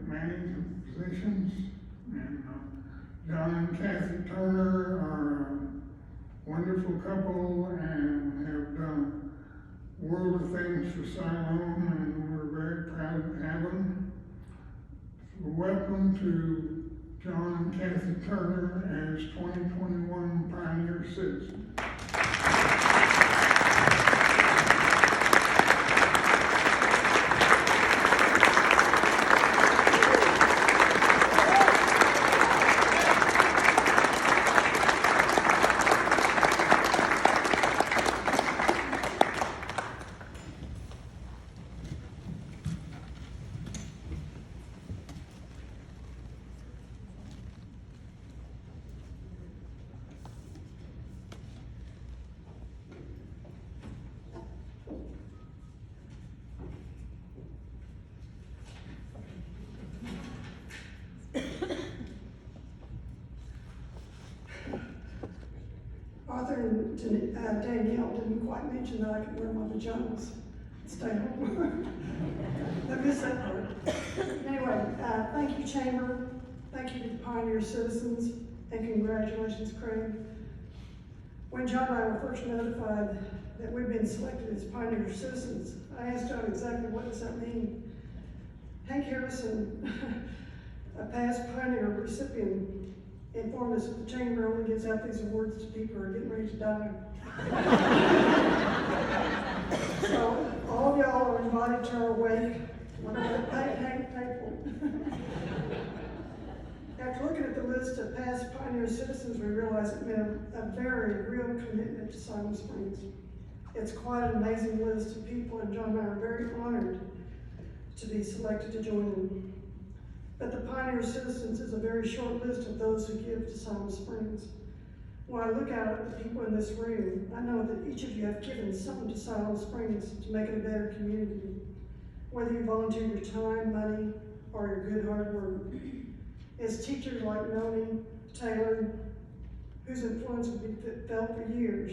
manage the positions. And John and Kathy Turner are a wonderful couple and have done world of things for Siloam, and we're very proud to have them. So welcome to John and Kathy Turner as 2021 Pioneer Citizens. Arthur and Danielle didn't quite mention that I could wear my pajamas and stay home. I missed that part. Anyway, thank you, Chamber. Thank you to the Pioneer Citizens, and congratulations, Craig. When John and I were first notified that we'd been selected as Pioneer Citizens, I asked John exactly what does that mean. Hank Harrison, a past Pioneer recipient, informed us that the Chamber only gives out these awards to people who are getting ready to die. So all of y'all are invited to our wake. Hank paid for it. After looking at the list of past Pioneer Citizens, we realized it meant a very real commitment to Siloam Springs. It's quite an amazing list of people, and John and I are very honored to be selected to join them. But the Pioneer Citizens is a very short list of those who give to Siloam Springs. When I look out at the people in this room, I know that each of you have given something to Siloam Springs to make it a better community. Whether you volunteer your time, money, or your good hard work. As teachers like Melanie Taylor, whose influence will be felt for years,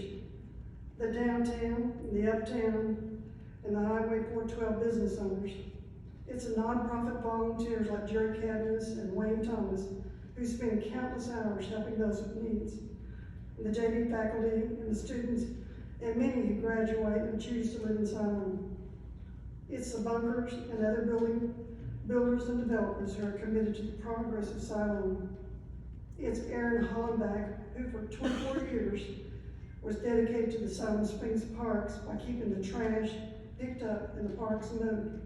the downtown, the uptown, and the Highway 412 business owners. It's the nonprofit volunteers like Jerry Cadmus and Wayne Thomas who spend countless hours helping those with needs. And the JV faculty and the students, and many who graduate and choose to live in Siloam. It's the bunkers and other builders and developers who are committed to the progress of Siloam. It's Aaron Hollenbach, who for 24 years was dedicated to the Siloam Springs parks by keeping the trash picked up in the parks and moved.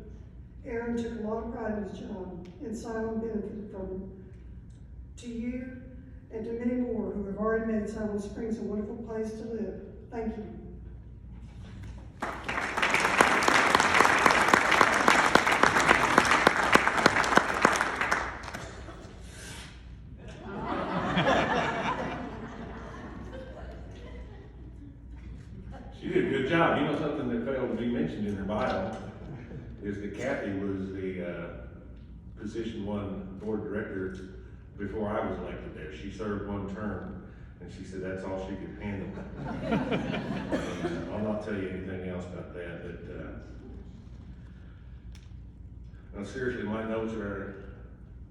Aaron took a lot of pride in his job, and Siloam benefited from it. To you, and to many more who have already made Siloam Springs a wonderful place to live, thank you. She did a good job. You know, something that failed to be mentioned in her bio is that Kathy was the position one board director before I was elected there. She served one term, and she said that's all she could handle. I'll not tell you anything else about that, but no, seriously, my notes are,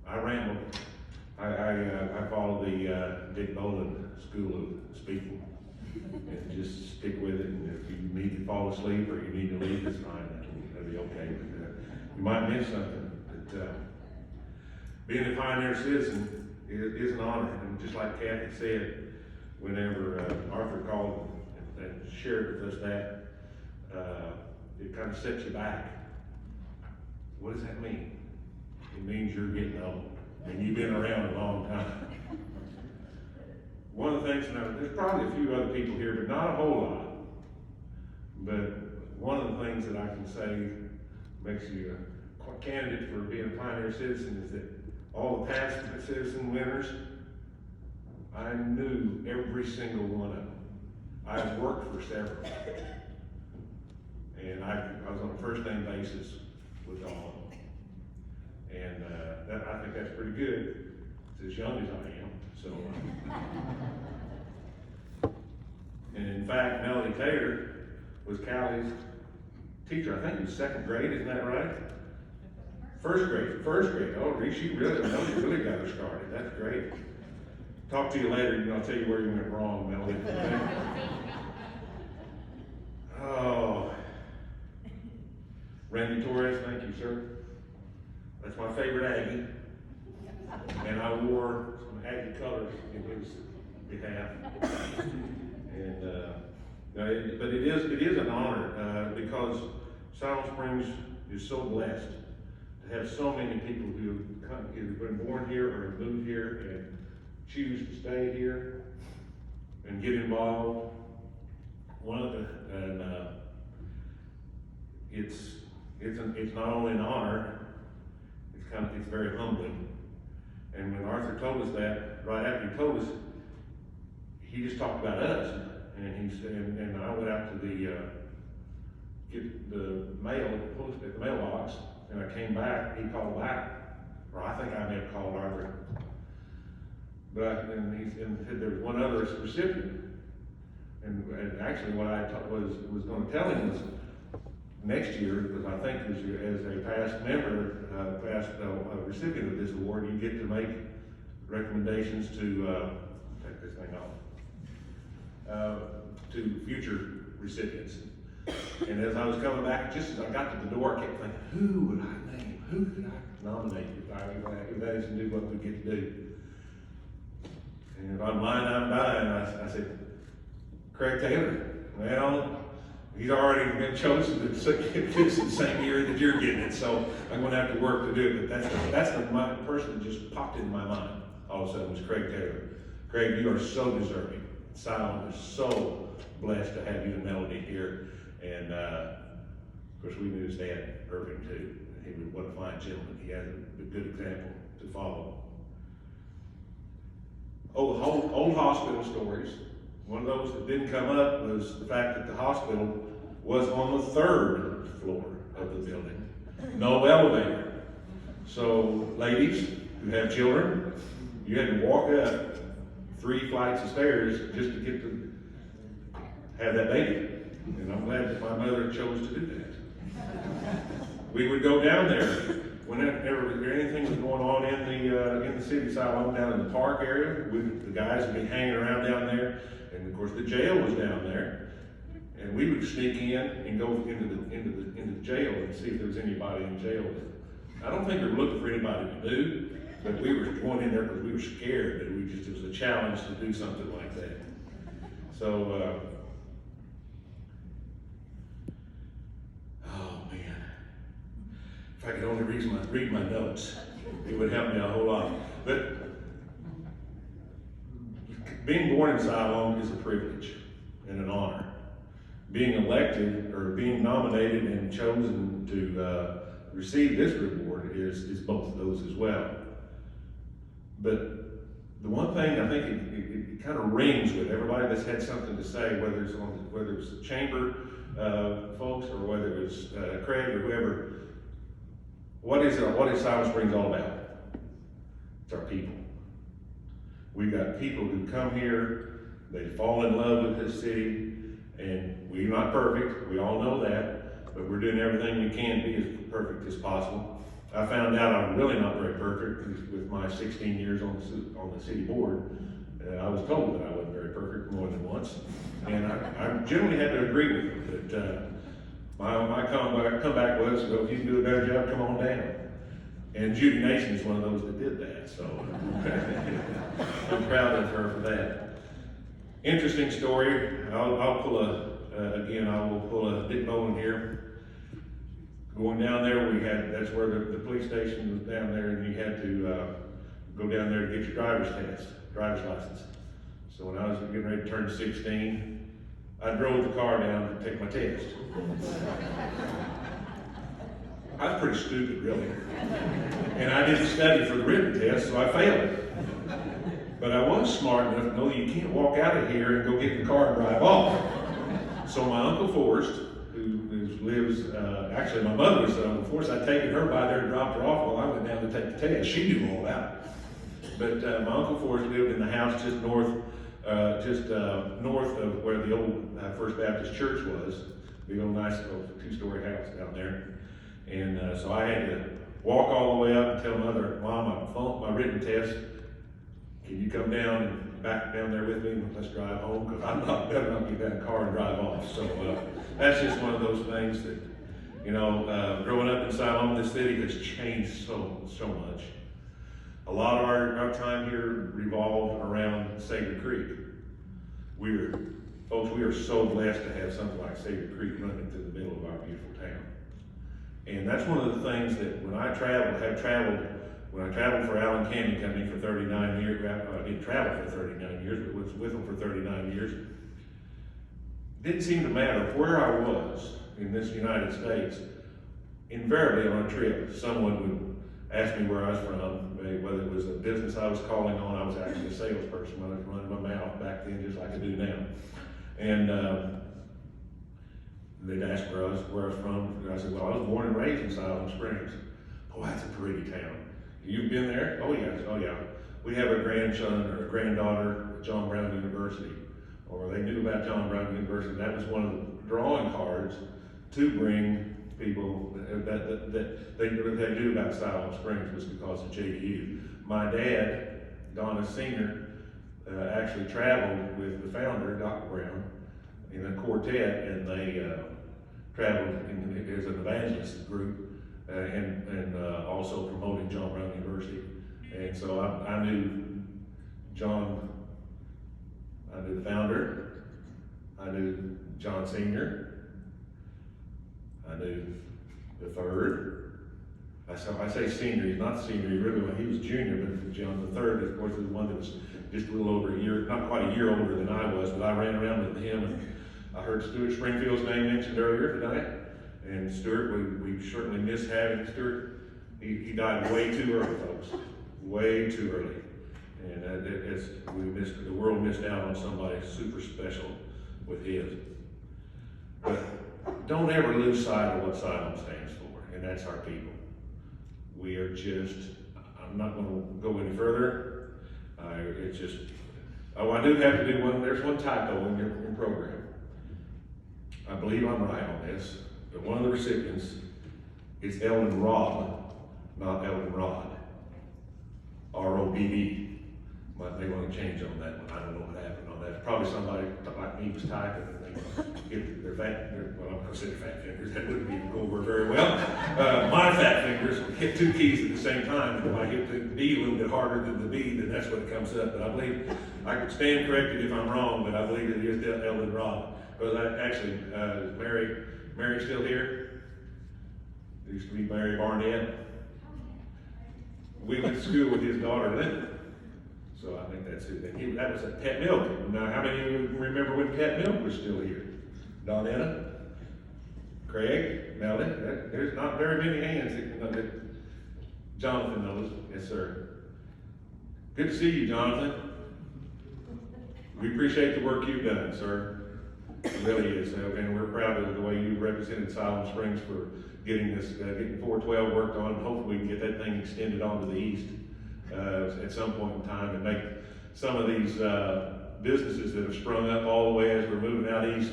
I ramble. I follow the Dick Boland School of Speaking, and just stick with it, and if you need to fall asleep or you need to leave, it's fine, that'll be okay. But you might miss something, but being a Pioneer Citizen is an honor, and just like Kathy said, whenever Arthur called and shared with us that, it kind of sets you back. What does that mean? It means you're getting old, and you've been around a long time. One of the things, there's probably a few other people here, but not a whole lot. But one of the things that I can say makes you a candidate for being a Pioneer Citizen is that all the past citizen winners, I knew every single one of them. I've worked for several. And I was on a first name basis with all of them. And I think that's pretty good. It's as young as I am, so. And in fact, Melanie Taylor was Callie's teacher. I think it was second grade, isn't that right? First grade. Oh, she really got her started. That's great. Talk to you later, and I'll tell you where you went wrong, Melody. Okay? Oh, Randy Torres, thank you, sir. That's my favorite Aggie, and I wore some Aggie colors in his behalf. And but it is an honor because Siloam Springs is so blessed to have so many people who have been born here or have moved here and choose to stay here and get involved. It's not only an honor, it's very humbling. And when Arthur told us that, right after he told us, he just talked about us, and he said, and I went out to get the mail at the mailbox, and I came back. He called back, or I think I may have called Arthur. But and he said there was one other recipient, and actually what I was going to tell him was next year, because I think as a past member, recipient of this award, you get to make recommendations to take this thing off to future recipients. And as I was coming back, just as I got to the door, I kept thinking, who would I name? Who could I nominate if that is to do what we get to do? And if I'm lying, I'm dying. I said, Craig Taylor. Well, he's already been chosen to get this the same year that you're getting it, so I'm going to have to work to do it. But that's the person that just popped in my mind all of a sudden was Craig Taylor. Craig, you are so deserving. Siloam is so blessed to have you and Melody here. And of course, we knew his dad, Irving, too. He was what a fine gentleman. He had a good example to follow. Old hospital stories. One of those that didn't come up was the fact that the hospital was on the 3rd floor of the building. No elevator. So, ladies who have children, you had to walk up 3 flights of stairs just to get to have that baby. And I'm glad that my mother chose to do that. We would go down there whenever anything was going on in the city of Siloam, down in the park area. The guys would be hanging around down there, and of course the jail was down there. And we would sneak in and go into the jail and see if there was anybody in jail. I don't think we were looking for anybody to do, but we were going in there because we were scared that it was a challenge to do something like that. So. If I could only read my notes, it would help me a whole lot. But being born in Siloam is a privilege and an honor. Being elected or being nominated and chosen to receive this reward is both of those as well. But the one thing I think it kind of rings with everybody that's had something to say, whether it's the chamber folks or whether it's Craig or whoever. What is Siloam Springs all about? It's our people. We've got people who come here, they fall in love with this city, and we're not perfect, we all know that, but we're doing everything we can to be as perfect as possible. I found out I'm really not very perfect with my 16 years on the city board. I was told that I wasn't very perfect more than once, and I generally had to agree with them, but my comeback was, well, if you can do a better job, come on down. And Judy Nation is one of those that did that, so I'm proud of her for that. Interesting story. I'll pull a Dick Bowen here. Going down there, that's where the police station was down there, and you had to go down there to get your driver's license. So when I was getting ready to turn 16, I drove the car down to take my test. I was pretty stupid, really. And I didn't study for the written test, so I failed. But I was smart enough to know that you can't walk out of here and go get in the car and drive off. So my Uncle Forrest, who lives, actually my mother was Uncle Forrest, I'd taken her by there and dropped her off while I went down to take the test. She knew all about it. But my Uncle Forrest lived in the house just north of where the old First Baptist Church was. Big old nice 2-story house down there. And so I had to walk all the way up and tell mother, Mom, I flunked my written test. Can you come down and back down there with me and let's drive home? Because I'm not better not get in that car and drive off. So that's just one of those things that, you know, growing up in Siloam, this city has changed so much. A lot of our time here revolved around Sager Creek. Folks, we are so blessed to have something like Sager Creek running through the middle of our beautiful town. And that's one of the things that when I traveled for Allen Candy Company for 39 years, I didn't travel for 39 years, but was with them for 39 years, it didn't seem to matter where I was in this United States. Invariably on a trip, someone would ask me where I was from, whether it was a business I was calling on. I was actually a salesperson when I was running my mouth back then, just like I do now. And they'd ask where I was from. I said, well, I was born and raised in Siloam Springs. Oh, that's a pretty town. You've been there? Oh, yes. Oh, yeah. We have a grandson or a granddaughter at John Brown University. Or they knew about John Brown University. That was one of the drawing cards to bring people that they knew about Siloam Springs was because of JDU. My dad, Donna Sr., actually traveled with the founder, Dr. Brown, in a quartet, and they traveled as an evangelist group and also promoting John Brown University. And so I knew John, I knew the founder, I knew John Sr., I knew the third. I say senior, he's not senior, he was junior, but John the third, of course, is the one that was just a little over a year, not quite a year older than I was, but I ran around with him, and I heard Stuart Springfield's name mentioned earlier tonight. And Stuart, we certainly miss having Stuart. He died way too early, folks, way too early. And the world missed out on somebody super special with his. But don't ever lose sight of what Siloam stands for, and that's our people. We are just, I'm not going to go any further. It's just, I do have to do one, there's one typo in your program. I believe I'm right on this, but one of the recipients is Eldon Robb, not Eldon Rod. R-O-B-B. They want to change on that one. I don't know what happened on that. Probably somebody like me was typing and they get their well, I'm considered fat fingers. That wouldn't even go over very well. My fat fingers hit two keys at the same time. If I hit the B a little bit harder than the B, then that's what comes up. But I believe, I could stand corrected if I'm wrong, but I believe it is Eldon Robb. Because actually, Mary still here? There used to be Mary Barnett. We went to school with his daughter, Linda. So I think that's it. That was at Pet Milk. Now, how many of you remember when Pet Milk was still here? Donetta? Craig? Melody? There's not very many hands that Jonathan knows. Yes, sir. Good to see you, Jonathan. We appreciate the work you've done, sir. It really is. And we're proud of the way you represented Siloam Springs for getting this, getting 412 worked on. Hopefully we can get that thing extended on to the east at some point in time and make some of these businesses that have sprung up all the way as we're moving out east.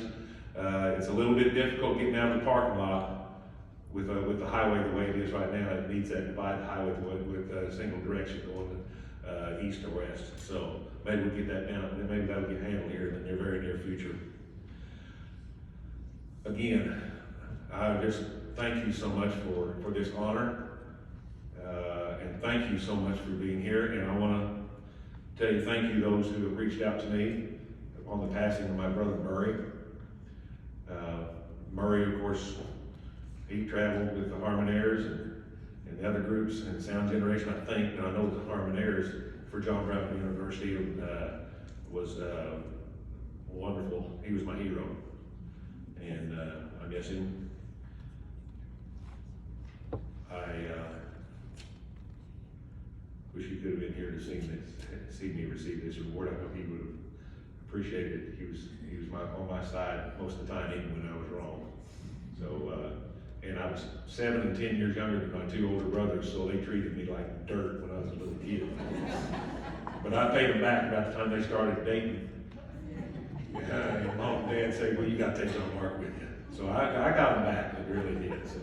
It's a little bit difficult getting out of the parking lot with the highway the way it is right now. It needs that divided highway with a single direction going east or west. So maybe we'll get that down, and maybe that'll get handled here in the very near future. Again, I just thank you so much for this honor. And thank you so much for being here. And I want to tell you thank you those who have reached out to me on the passing of my brother Murray. Murray, of course, he traveled with the Harmonaires and the other groups and Sound Generation, I think, and I know the Harmonaires for John Brown University was wonderful. He was my hero. And I guess I wish he could have been here to see me receive this award. I know he would have appreciated it. He was on my side most of the time, even when I was wrong. So, and I was 7 and 10 years younger than my two older brothers, so they treated me like dirt when I was a little kid. But I paid them back about the time they started dating. And Mom and Dad said, well, you got to take John Mark with you. So I got them back, I really did. So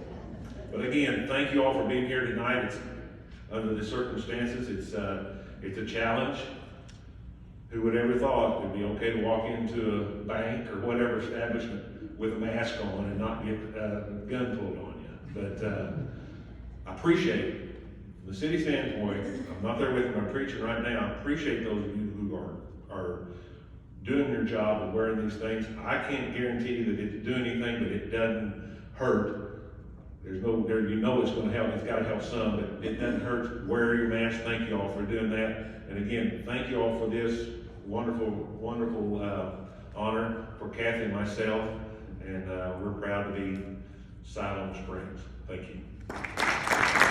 But again, thank you all for being here tonight. It's, under the circumstances, it's a challenge. Who would ever thought it'd be okay to walk into a bank or whatever establishment with a mask on and not get a gun pulled on you? But I appreciate it. From the city standpoint, I'm not there with my preaching right now. I appreciate those of you who are doing your job of wearing these things. I can't guarantee you that it's doing anything, but it doesn't hurt. There's no, there, you know it's going to help. It's got to help some, but it doesn't hurt. Wear your mask. Thank you all for doing that. And again, thank you all for this wonderful, wonderful honor for Kathy and myself. And we're proud to be Siloam Springs. Thank you.